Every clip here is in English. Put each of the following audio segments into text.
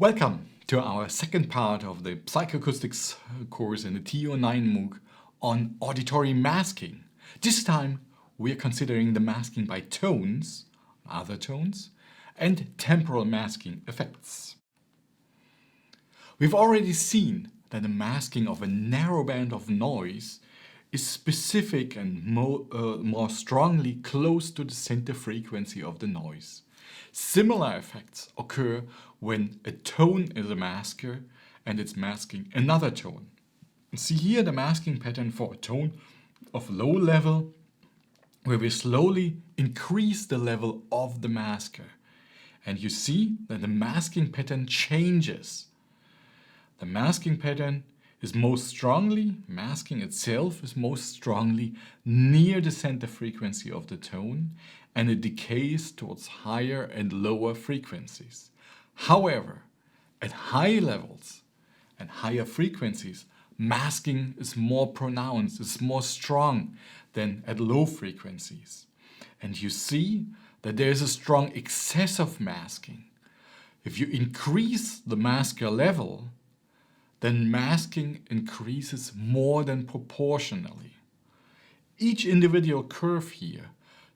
Welcome to our second part of the Psychoacoustics course in the TO9 MOOC on auditory masking. This time we are considering the masking by tones, other tones, and temporal masking effects. We've already seen that the masking of a narrow band of noise is specific and more strongly close to the center frequency of the noise. Similar effects occur when a tone is a masker and it's masking another tone. See here the masking pattern for a tone of low level, where we slowly increase the level of the masker. And you see that the masking pattern changes. The masking pattern is most strongly, masking itself is most strongly near the center frequency of the tone, and it decays towards higher and lower frequencies. However, at high levels and higher frequencies, masking is more pronounced, it's more strong than at low frequencies. And you see that there is a strong excess of masking. If you increase the masker level, then masking increases more than proportionally. Each individual curve here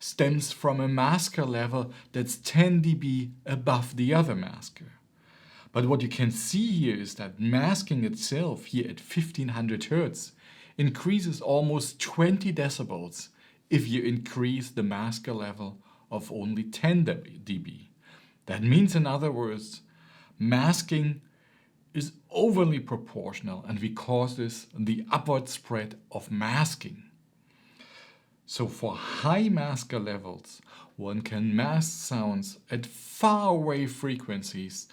stems from a masker level that's 10 dB above the other masker. But what you can see here is that masking itself here at 1500 Hz increases almost 20 decibels if you increase the masker level of only 10 dB. That means, in other words, masking is overly proportional, and we call this the upward spread of masking. So for high masker levels, one can mask sounds at far away frequencies,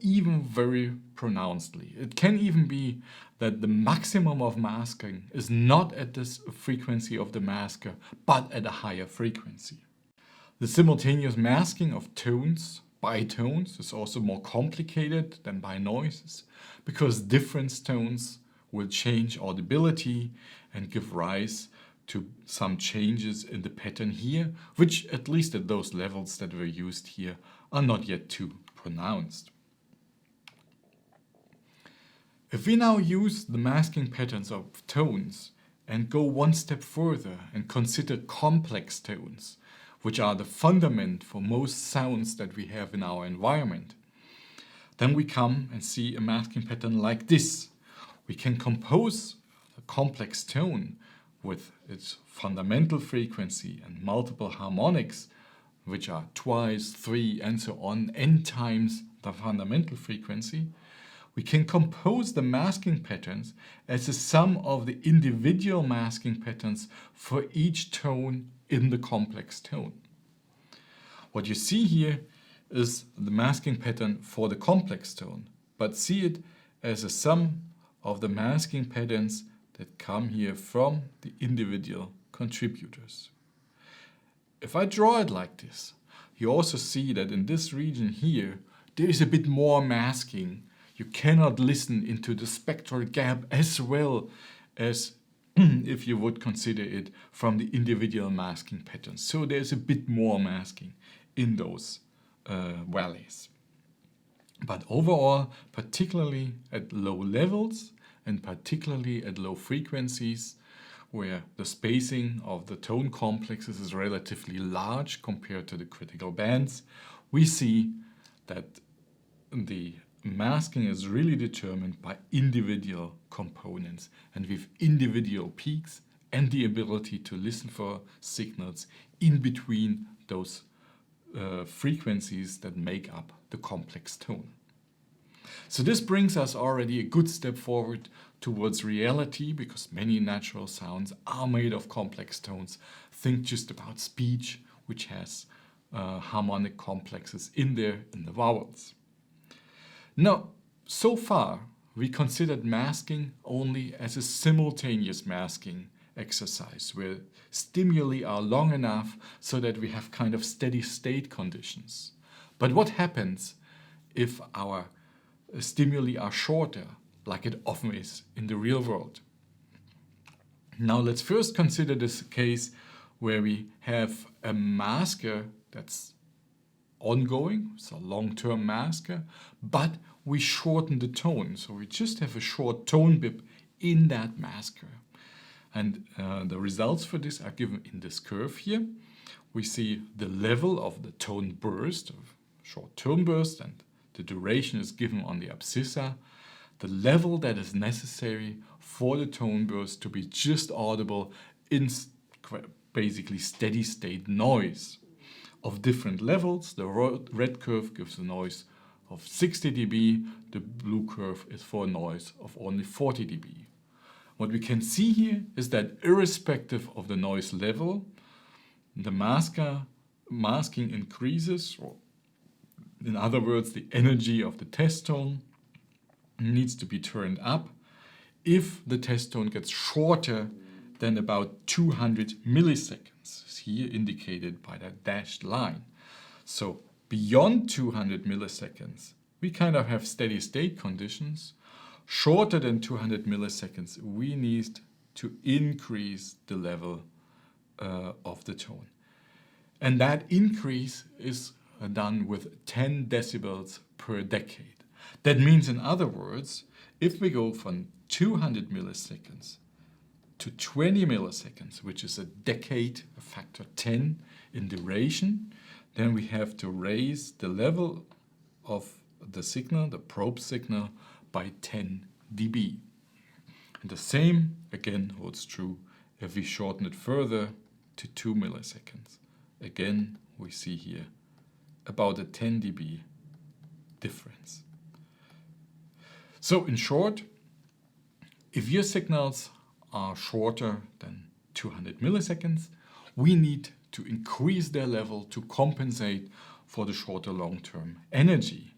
even very pronouncedly. It can even be that the maximum of masking is not at this frequency of the masker, but at a higher frequency. The simultaneous masking of tones by tones is also more complicated than by noises, because different tones will change audibility and give rise to some changes in the pattern here, which, at least at those levels that were used here, are not yet too pronounced. If we now use the masking patterns of tones and go one step further and consider complex tones, which are the fundament for most sounds that we have in our environment, then we come and see a masking pattern like this. We can compose a complex tone with its fundamental frequency and multiple harmonics, which are twice, 3, and so on, n times the fundamental frequency. We can compose the masking patterns as a sum of the individual masking patterns for each tone in the complex tone. What you see here is the masking pattern for the complex tone, but see it as a sum of the masking patterns that come here from the individual contributors. If I draw it like this, you also see that in this region here, there is a bit more masking. You cannot listen into the spectral gap as well as if you would consider it from the individual masking patterns. So there's a bit more masking in those valleys. But overall, particularly at low levels and particularly at low frequencies, where the spacing of the tone complexes is relatively large compared to the critical bands, we see that the masking is really determined by individual components, and with individual peaks and the ability to listen for signals in between those frequencies that make up the complex tone. So this brings us already a good step forward towards reality, because many natural sounds are made of complex tones. Think just about speech, which has harmonic complexes in there in the vowels. Now, so far, we considered masking only as a simultaneous masking exercise, where stimuli are long enough so that we have kind of steady state conditions. But what happens if our stimuli are shorter, like it often is in the real world? Now let's first consider this case where we have a masker that's ongoing, it's a long-term masker, but we shorten the tone. So we just have a short tone bip in that masker. And the results for this are given in this curve here. We see the level of the tone burst, of short tone burst, and the duration is given on the abscissa. The level that is necessary for the tone burst to be just audible in basically steady state noise of different levels. The red curve gives a noise of 60 dB. The blue curve is for a noise of only 40 dB. What we can see here is that irrespective of the noise level, the masking increases, or in other words, the energy of the test tone needs to be turned up if the test tone gets shorter than about 200 milliseconds, here indicated by that dashed line. So beyond 200 milliseconds, we kind of have steady state conditions. Shorter than 200 milliseconds, we need to increase the level of the tone. And that increase is done with 10 decibels per decade. That means, in other words, if we go from 200 milliseconds to 20 milliseconds, which is a decade, a factor 10 in duration, then we have to raise the level of the signal, the probe signal, by 10 dB. And the same again holds true if we shorten it further to 2 milliseconds. Again, we see here about a 10 dB difference. So in short, if your signals are shorter than 200 milliseconds, we need to increase their level to compensate for the shorter long-term energy.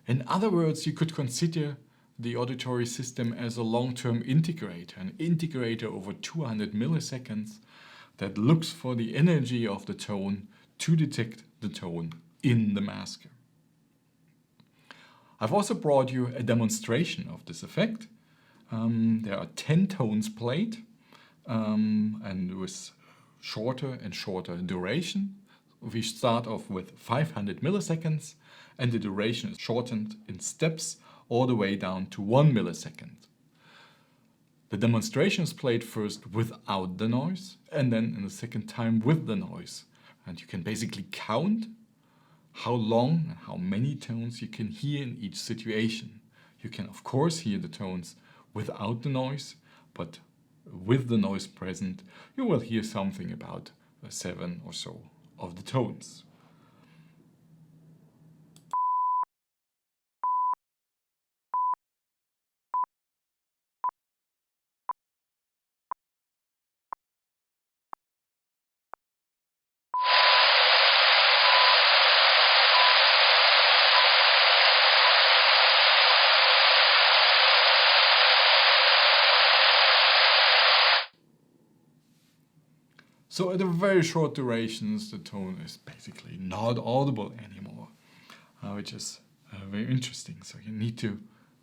In other words, you could consider the auditory system as a long-term integrator, an integrator over 200 milliseconds that looks for the energy of the tone to detect the tone in the masker. I've also brought you a demonstration of this effect. There are 10 tones played and with shorter and shorter duration. We start off with 500 milliseconds and the duration is shortened in steps all the way down to 1 millisecond. The demonstration is played first without the noise and then in the second time with the noise. And you can basically count how long and how many tones you can hear in each situation. You can of course hear the tones without the noise, but with the noise present, you will hear something about 7 or so of the tones. So at a very short durations, the tone is basically not audible anymore, which is very interesting. So you need to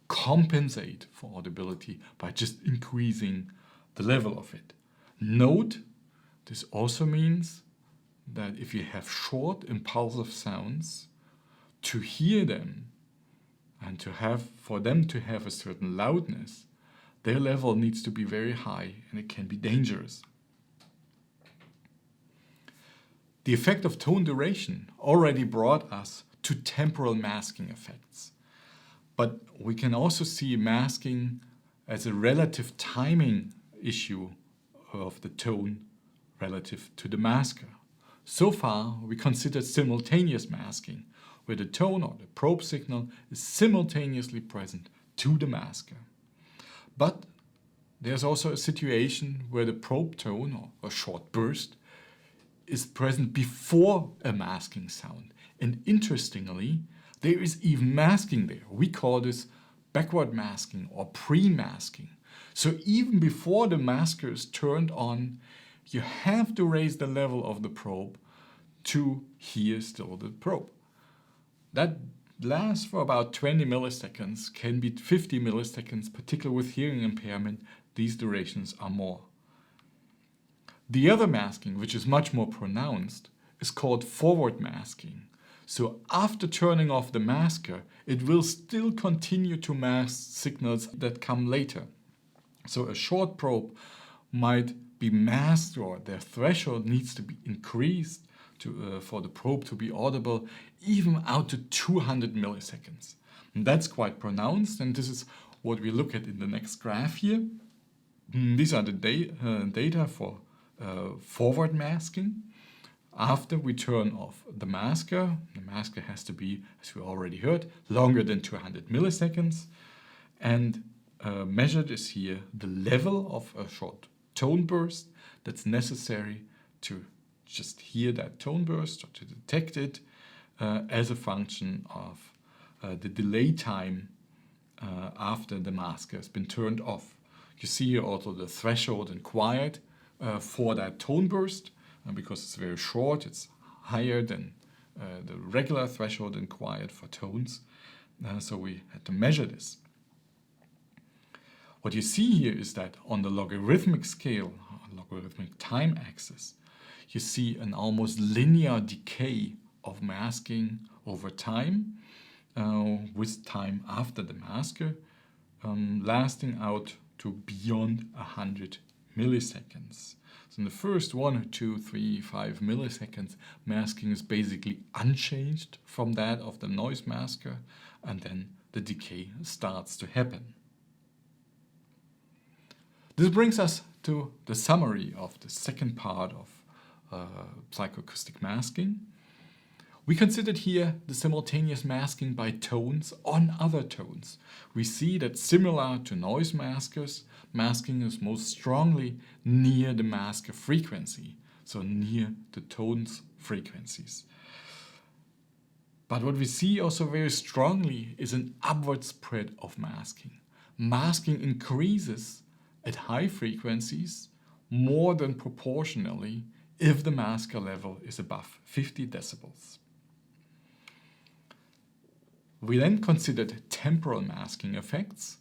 compensate for audibility by just increasing the level of it. Note, this also means that if you have short impulsive sounds, to hear them and for them to have a certain loudness, their level needs to be very high and it can be dangerous. The effect of tone duration already brought us to temporal masking effects. But we can also see masking as a relative timing issue of the tone relative to the masker. So far, we considered simultaneous masking, where the tone or the probe signal is simultaneously present to the masker. But there's also a situation where the probe tone or a short burst is present before a masking sound. And interestingly, there is even masking there. We call this backward masking or pre-masking. So even before the masker is turned on, you have to raise the level of the probe to hear still the probe. That lasts for about 20 milliseconds, can be 50 milliseconds, particularly with hearing impairment. These durations are more. The other masking, which is much more pronounced, is called forward masking. So after turning off the masker, it will still continue to mask signals that come later. So a short probe might be masked, or their threshold needs to be increased for the probe to be audible even out to 200 milliseconds. And that's quite pronounced, and this is what we look at in the next graph here. These are the data for forward masking. After we turn off the masker has to be, as we already heard, longer than 200 milliseconds. And measured is here the level of a short tone burst that's necessary to just hear that tone burst or to detect it as a function of the delay time after the masker has been turned off. You see here also the threshold required for that tone burst. Because it's very short, it's higher than the regular threshold required for tones. So we had to measure this. What you see here is that on the logarithmic scale, logarithmic time axis, you see an almost linear decay of masking over time, with time after the masker, lasting out to beyond 100 milliseconds. So in the first 1, 2, 3, 5 milliseconds, masking is basically unchanged from that of the noise masker, and then the decay starts to happen. This brings us to the summary of the second part of psychoacoustic masking. We considered here the simultaneous masking by tones on other tones. We see that similar to noise maskers, masking is most strongly near the masker frequency, so near the tone's frequencies. But what we see also very strongly is an upward spread of masking. Masking increases at high frequencies more than proportionally if the masker level is above 50 decibels. We then considered temporal masking effects,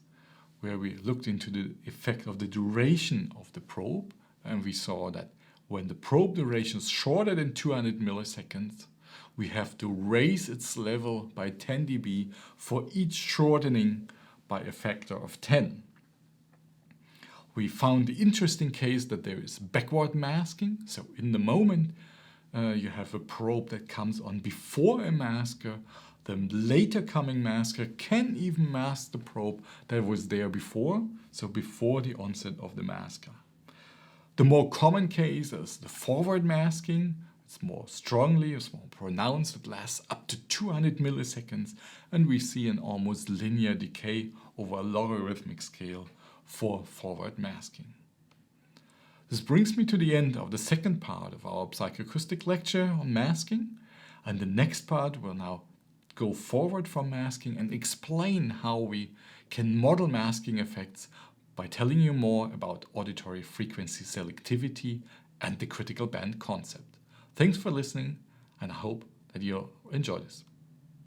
where we looked into the effect of the duration of the probe, and we saw that when the probe duration is shorter than 200 milliseconds, we have to raise its level by 10 dB for each shortening by a factor of 10. We found the interesting case that there is backward masking, so in the moment you have a probe that comes on before a masker. The later coming masker can even mask the probe that was there before, so before the onset of the masker. The more common case is the forward masking. It's more pronounced, it lasts up to 200 milliseconds, and we see an almost linear decay over a logarithmic scale for forward masking. This brings me to the end of the second part of our psychoacoustic lecture on masking, and the next part will now go forward from masking and explain how we can model masking effects by telling you more about auditory frequency selectivity and the critical band concept. Thanks for listening, and I hope that you'll enjoy this.